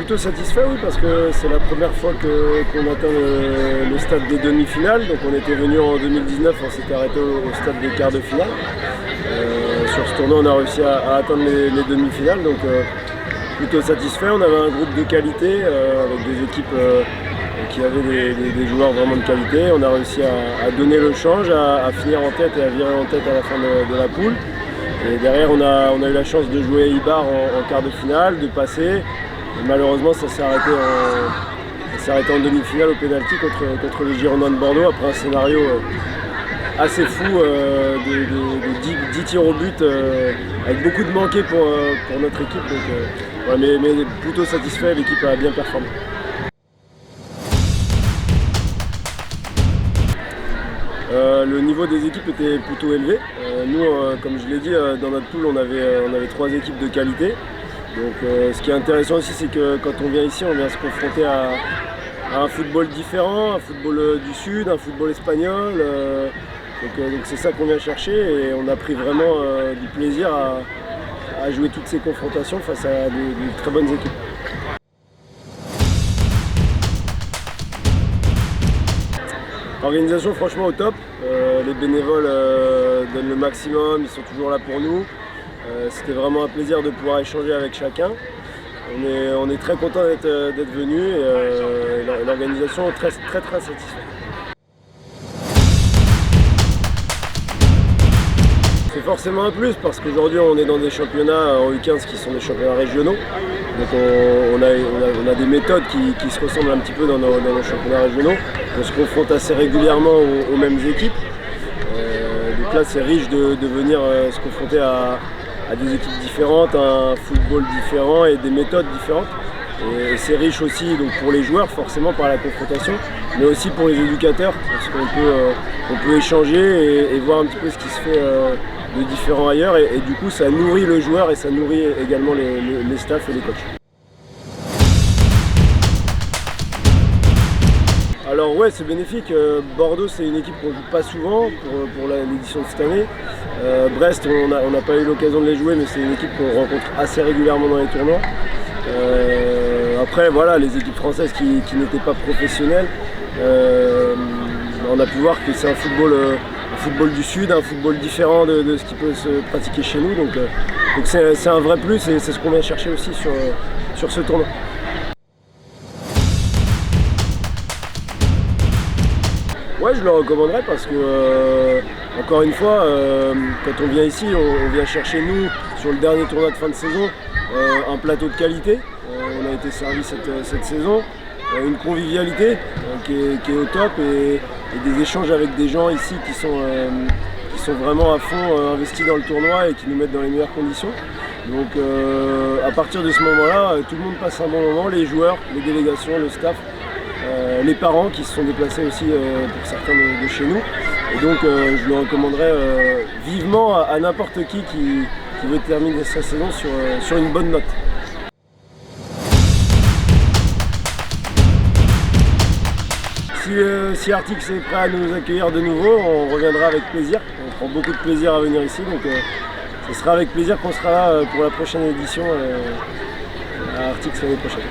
plutôt satisfait, oui, parce que c'est la première fois qu'on atteint le stade des demi-finales. Donc on était venu en 2019, on s'était arrêté au stade des quarts de finale. Sur ce tournoi, on a réussi à atteindre les demi-finales, donc plutôt satisfait. On avait un groupe de qualité avec des équipes qui avaient des joueurs vraiment de qualité. On a réussi à donner le change, à finir en tête et à virer en tête à la fin de la poule. Et derrière, on a eu la chance de jouer Eibar en quart de finale, de passer. Et malheureusement, ça s'est arrêté en demi-finale au pénalty contre les Girondins de Bordeaux, après un scénario assez fou de 10 tirs au but, avec beaucoup de manqués pour notre équipe. Donc, ouais, mais plutôt satisfait, l'équipe a bien performé. Le niveau des équipes était plutôt élevé. Nous, comme je l'ai dit, dans notre poule, on avait 3 équipes de qualité. Donc, ce qui est intéressant aussi, c'est que quand on vient ici, on vient se confronter à un football différent, un football du Sud, un football espagnol. Donc c'est ça qu'on vient chercher et on a pris vraiment du plaisir à jouer toutes ces confrontations face à de très bonnes équipes. L'organisation franchement au top, les bénévoles donnent le maximum, ils sont toujours là pour nous. C'était vraiment un plaisir de pouvoir échanger avec chacun. On est très content d'être venu et l'organisation est très satisfaite. C'est forcément un plus parce qu'aujourd'hui on est dans des championnats en U15 qui sont des championnats régionaux. Donc on a des méthodes qui se ressemblent un petit peu dans nos championnats régionaux. On se confronte assez régulièrement aux mêmes équipes. Donc là c'est riche de venir se confronter à des équipes différentes, à un football différent et des méthodes différentes. Et c'est riche aussi donc, pour les joueurs forcément par la confrontation, mais aussi pour les éducateurs parce qu'on peut échanger et voir un petit peu ce qui se fait de différent ailleurs et du coup ça nourrit le joueur et ça nourrit également les staffs et les coachs. Alors ouais, c'est bénéfique. Bordeaux c'est une équipe qu'on ne joue pas souvent pour l'édition de cette année. Brest on n'a pas eu l'occasion de les jouer mais c'est une équipe qu'on rencontre assez régulièrement dans les tournois. Après voilà, les équipes françaises qui n'étaient pas professionnelles, on a pu voir que c'est un football du Sud, un football différent de ce qui peut se pratiquer chez nous. Donc c'est un vrai plus et c'est ce qu'on vient chercher aussi sur ce tournoi. Ouais, je le recommanderais parce que, encore une fois, quand on vient ici, on vient chercher nous, sur le dernier tournoi de fin de saison, un plateau de qualité. On a été servi cette saison, une convivialité qui est au top et des échanges avec des gens ici qui sont vraiment à fond investis dans le tournoi et qui nous mettent dans les meilleures conditions. Donc à partir de ce moment-là, tout le monde passe un bon moment, les joueurs, les délégations, le staff, les parents qui se sont déplacés aussi pour certains de chez nous. Et donc je le recommanderais vivement à n'importe qui veut terminer sa saison sur une bonne note. Si Artix est prêt à nous accueillir de nouveau, on reviendra avec plaisir. On prend beaucoup de plaisir à venir ici, donc ce sera avec plaisir qu'on sera là pour la prochaine édition à Artix l'année prochaine.